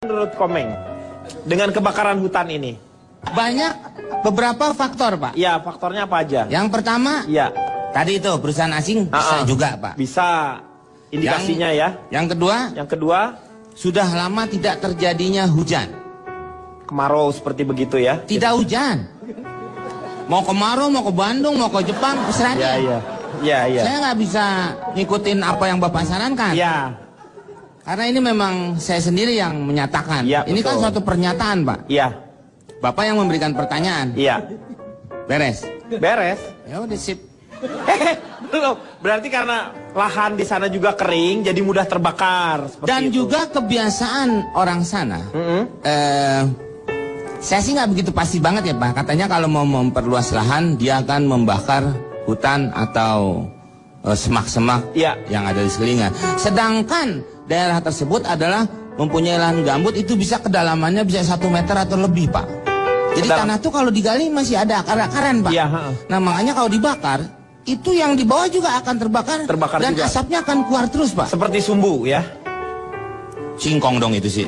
Menurut Komeng, dengan kebakaran hutan ini? Banyak beberapa faktor, Pak. Ya, faktornya apa aja? Yang pertama, ya, tadi itu perusahaan asing bisa juga, Pak. Bisa, indikasinya Yang kedua, sudah lama tidak terjadinya hujan. Kemarau seperti begitu ya? Tidak hujan. Mau kemarau, mau ke Bandung, mau ke Jepang, terserah dia. Iya. Saya nggak bisa ngikutin apa yang Bapak sarankan. Iya. Karena ini memang saya sendiri yang menyatakan. Ya, ini kan suatu pernyataan, Pak. Iya. Bapak yang memberikan pertanyaan. Iya. Beres. Ya udah sip. Belum. Berarti karena lahan di sana juga kering, jadi mudah terbakar. Dan itu. juga kebiasaan orang sana. Saya sih nggak begitu pasti banget ya, Pak. Katanya kalau mau memperluas lahan, dia akan membakar hutan atau semak-semak yang ada di sekelilingnya. Sedangkan daerah tersebut adalah mempunyai lahan gambut, itu bisa kedalamannya bisa 1 meter atau lebih, Pak. Jadi tanah tuh kalau digali masih ada akar-akaran, Pak. Nah makanya kalau dibakar, itu yang di bawah juga akan terbakar dan juga asapnya akan keluar terus, Pak. Seperti sumbu ya? Singkong dong itu sih.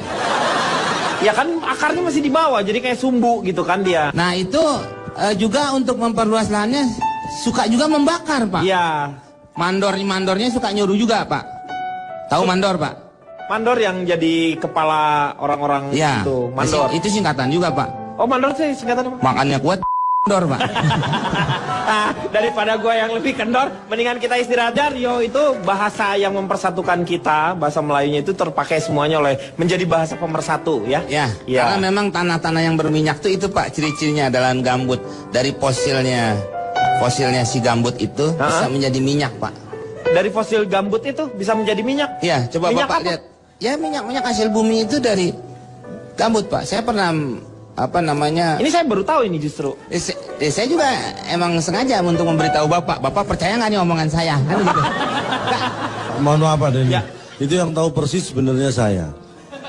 Ya kan akarnya masih di bawah, jadi kayak sumbu gitu kan dia. Nah itu juga untuk memperluas lahannya suka juga membakar, Pak. Iya. Mandornya suka nyuruh juga, Pak. Tahu mandor, Pak? Mandor yang jadi kepala orang-orang itu. Mandor. Itu singkatan juga, Pak. Oh, mandor sih singkatan apa? Makannya kuat, mandor, Pak. Daripada gua yang lebih kendor, mendingan kita istirahat. Rio itu bahasa yang mempersatukan kita, bahasa Melayunya itu terpakai semuanya menjadi bahasa pemersatu ya. Ya. Karena memang tanah-tanah yang berminyak itu Pak, ciri-cirinya adalah gambut. Dari fosilnya si gambut itu bisa menjadi minyak, Pak. Dari fosil gambut itu bisa menjadi minyak? Ya, coba minyak Bapak lihat. Ya, minyak hasil bumi itu dari gambut, Pak. Saya pernah Ini saya baru tahu ini justru. Saya juga emang sengaja untuk memberitahu Bapak. Bapak percaya nggak nih omongan saya? Kan gitu. Mohon maaf Pak Denny. Itu yang tahu persis sebenarnya saya.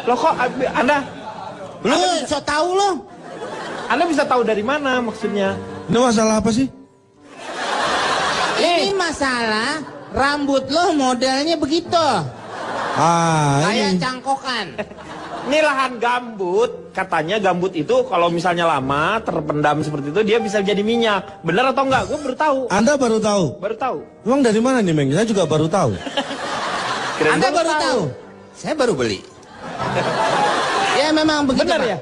Loh kok Anda? Lu so tahu lo? Anda bisa tahu dari mana maksudnya? Ini masalah apa sih? Ini masalah rambut lo modelnya begitu. Kayak cangkokan. Ini lahan gambut, katanya gambut itu kalau misalnya lama terpendam seperti itu dia bisa jadi minyak. Benar atau enggak? Gue baru tahu. Anda baru tahu? Baru tahu. Emang dari mana nih, Meng? Saya juga baru tahu. Anda baru tahu? Saya baru beli. Ya memang begitu. Benar Pak. ya?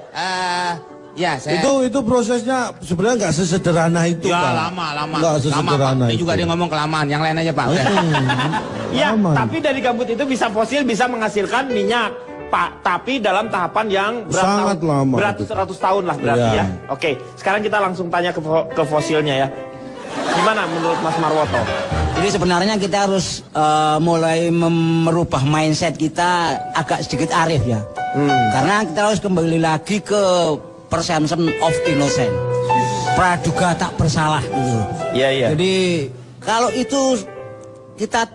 Ya saya. Itu prosesnya sebenarnya nggak sesederhana itu, ya, Pak. lama. Nggak sesederhana itu. Ini juga dia ngomong kelamaan. Yang lain aja, Pak. Ya, tapi dari gambut itu bisa fosil, bisa menghasilkan minyak. Pak, tapi dalam tahapan yang sangat lama, beratus tahun lah berarti ya. Oke, sekarang kita langsung tanya ke fosilnya ya. Gimana menurut Mas Marwoto? Jadi sebenarnya kita harus mulai merubah mindset kita agak sedikit arif ya. Karena kita harus kembali lagi ke presumption of innocent. Praduga tak bersalah gitu. Iya. Jadi kalau itu kita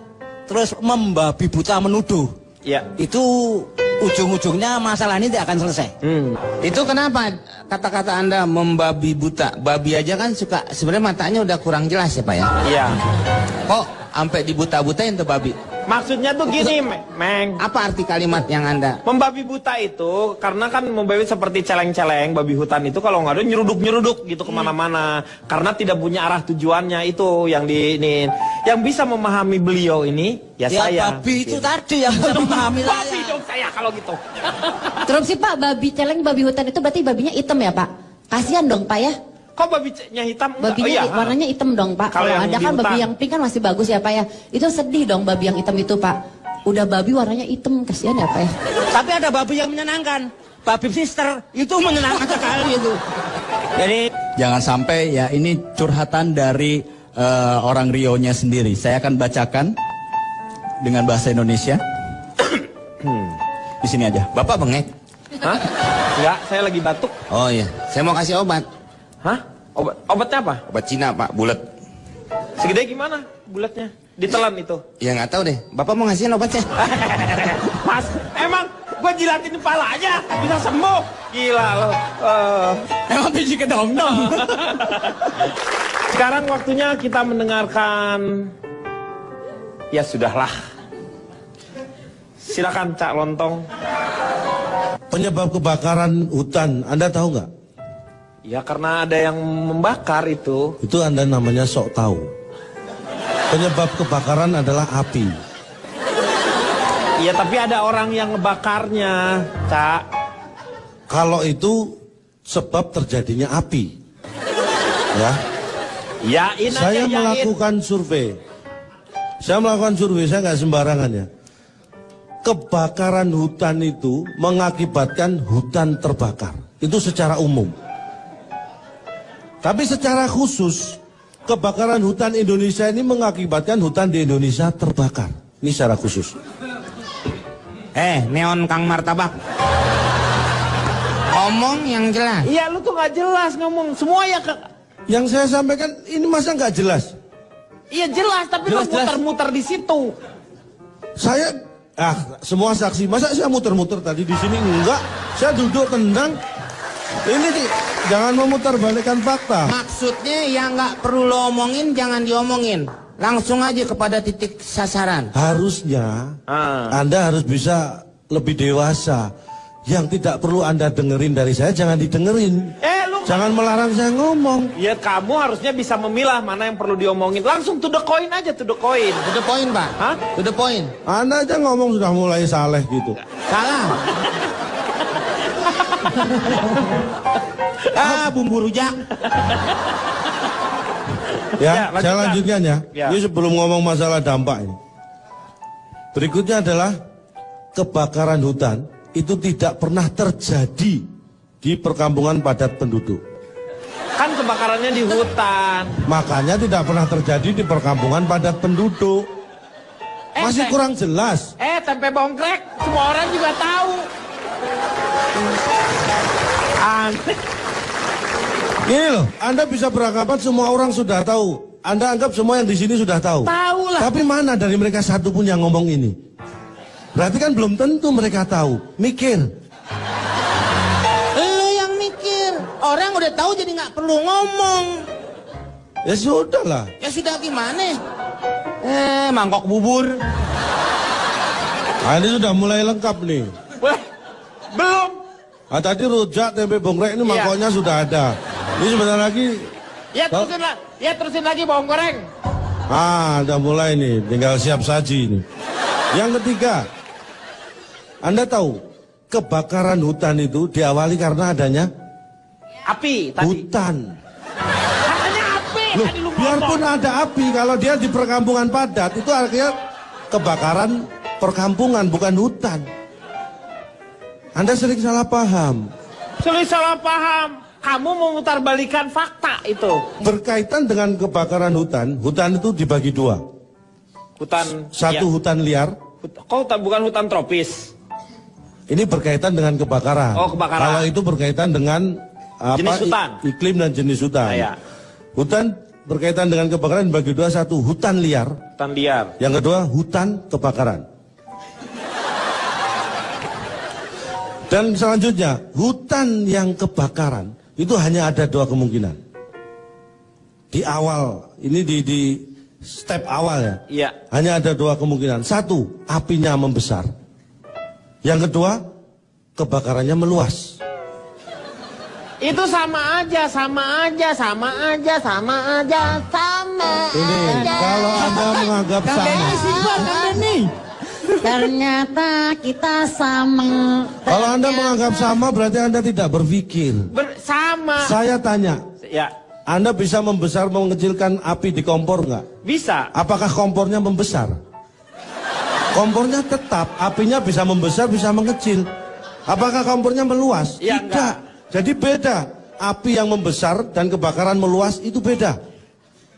terus membabi buta menuduh, itu ujung-ujungnya masalah ini tidak akan selesai. Itu kenapa kata-kata Anda membabi buta? Babi aja kan suka, sebenarnya matanya udah kurang jelas ya, Pak ya? Iya. Kok sampai dibuta-butain tuh babi? Maksudnya tuh gini, Meng. Apa arti kalimat yang Anda? Membabi buta itu, karena kan membabi seperti celeng-celeng, babi hutan itu kalau nggak ada nyeruduk-nyeruduk gitu kemana-mana. Karena tidak punya arah tujuannya itu yang yang bisa memahami beliau ini, ya saya. Babi itu tadi yang bisa memahami saya. Babi dong saya kalau gitu. Terus sih Pak, babi celeng, babi hutan itu berarti babinya hitam ya Pak? Kasihan dong Pak ya. Kok babinya hitam? Babinya warnanya hitam dong Pak. Kalau ada kan babi yang pink kan masih bagus ya Pak ya. Itu sedih dong babi yang hitam itu Pak. Udah babi warnanya hitam, kasihan ya Pak ya. Tapi ada babi yang menyenangkan. Babi sister itu menyenangkan sekali itu. Jadi jangan sampai ya ini curhatan dari orang Rio-nya sendiri. Saya akan bacakan dengan bahasa Indonesia. Di sini aja. Bapak bengek? Hah? Enggak, saya lagi batuk. Oh iya, saya mau kasih obat. Hah? Obatnya apa? Obat Cina, Pak, bulat. Segede gimana bulatnya? Ditelan itu? Ya nggak tahu deh. Bapak mau ngasihin obatnya? Mas, emang gue jilatin kepalanya bisa sembuh? Gila loh. emang biji kedong-dong. Sekarang waktunya kita mendengarkan. Ya sudahlah. Silakan Cak Lontong. Penyebab kebakaran hutan, Anda tahu nggak? Ya karena ada yang membakar itu. Itu Anda namanya sok tahu. Penyebab kebakaran adalah api. Iya tapi ada orang yang ngebakarnya, Cak. Kalau itu sebab terjadinya api. Ya. Yain aja, Saya yain. melakukan survei. Saya nggak sembarangan ya. Kebakaran hutan itu mengakibatkan hutan terbakar. Itu secara umum. Tapi secara khusus, kebakaran hutan Indonesia ini mengakibatkan hutan di Indonesia terbakar. Ini secara khusus. Neon Kang Martabak. Ngomong yang jelas. Iya lu tuh nggak jelas ngomong. Semua ya Yang saya sampaikan ini masa nggak jelas? Iya jelas tapi lu muter-muter di situ. Saya semua saksi, masa saya muter-muter tadi di sini enggak? Saya duduk tenang. Ini jangan memutarbalikkan fakta. Maksudnya yang nggak perlu lo omongin jangan diomongin. Langsung aja kepada titik sasaran. Harusnya Anda harus bisa lebih dewasa. Yang tidak perlu Anda dengerin dari saya jangan didengerin. Lu jangan melarang saya ngomong. Ya kamu harusnya bisa memilah mana yang perlu diomongin. Langsung to the point aja, to the point. To the point, Pak. Hah? To the point. Anda aja ngomong sudah mulai saleh gitu. Salah. Bumbu rujak. Ya, saya lanjutkan ya. Ya. Ini sebelum ngomong masalah dampak ini. Berikutnya adalah kebakaran hutan itu tidak pernah terjadi di perkampungan padat penduduk. Kan kebakarannya di hutan. Makanya tidak pernah terjadi di perkampungan padat penduduk. Masih kurang jelas. Tempe bongkrek semua orang juga tahu. Ini loh, Anda bisa beranggapan semua orang sudah tahu. Anda anggap semua yang di sini sudah tahu. Tahu lah. Tapi mana dari mereka satu pun yang ngomong ini? Berarti kan belum tentu mereka tahu. Mikir. Lo yang mikir. Orang udah tahu jadi nggak perlu ngomong. Ya sudah lah. Ya sudah gimana? Mangkok bubur. Ini sudah mulai lengkap nih. Belum. Tadi rujak tempe bongkrek ini mangkoknya sudah ada. Ini sebentar lagi. Terusin lagi bawang goreng. Udah mulai nih, tinggal siap saji ini. Yang ketiga, Anda tahu kebakaran hutan itu diawali karena adanya api tadi. hutan. Katanya api. Loh, Tadi lu biarpun ngomong. ada api, kalau dia di perkampungan padat itu artinya kebakaran perkampungan bukan hutan. Anda sering salah paham. Salah paham. Kamu memutarbalikan fakta itu. Berkaitan dengan kebakaran hutan, hutan itu dibagi dua. Hutan. Satu hutan liar. Bukan hutan tropis. Ini berkaitan dengan kebakaran. Oh, kebakaran. Kalau itu berkaitan dengan Jenis hutan. Iklim dan jenis hutan. Ya. Hutan berkaitan dengan kebakaran dibagi dua, satu hutan liar. Hutan liar. Yang kedua hutan kebakaran. Dan selanjutnya hutan yang kebakaran itu hanya ada dua kemungkinan. Di awal, ini di step awal ya. Iya. Hanya ada dua kemungkinan. Satu, apinya membesar. Yang kedua, kebakarannya meluas. Itu sama aja. Ini kalau Anda menganggap sama. Ternyata kita sama. Kalau Anda menganggap sama berarti Anda tidak berpikir. Sama. Saya tanya, Ya. Anda bisa membesar mengecilkan api di kompor nggak? Bisa. Apakah kompornya membesar? Kompornya tetap, apinya bisa membesar, bisa mengecil. Apakah kompornya meluas? Ya, Tidak. enggak. Jadi beda. Api yang membesar dan kebakaran meluas itu beda.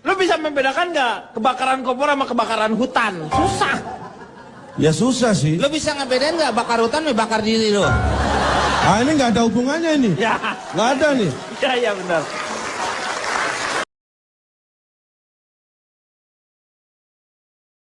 Lu bisa membedakan nggak kebakaran kompor sama kebakaran hutan? Susah. Ya susah sih. Lo bisa ngebedain nggak bakar hutan bakar diri lo? Ini nggak ada hubungannya ini. Ya. Nggak ada nih. Ya benar.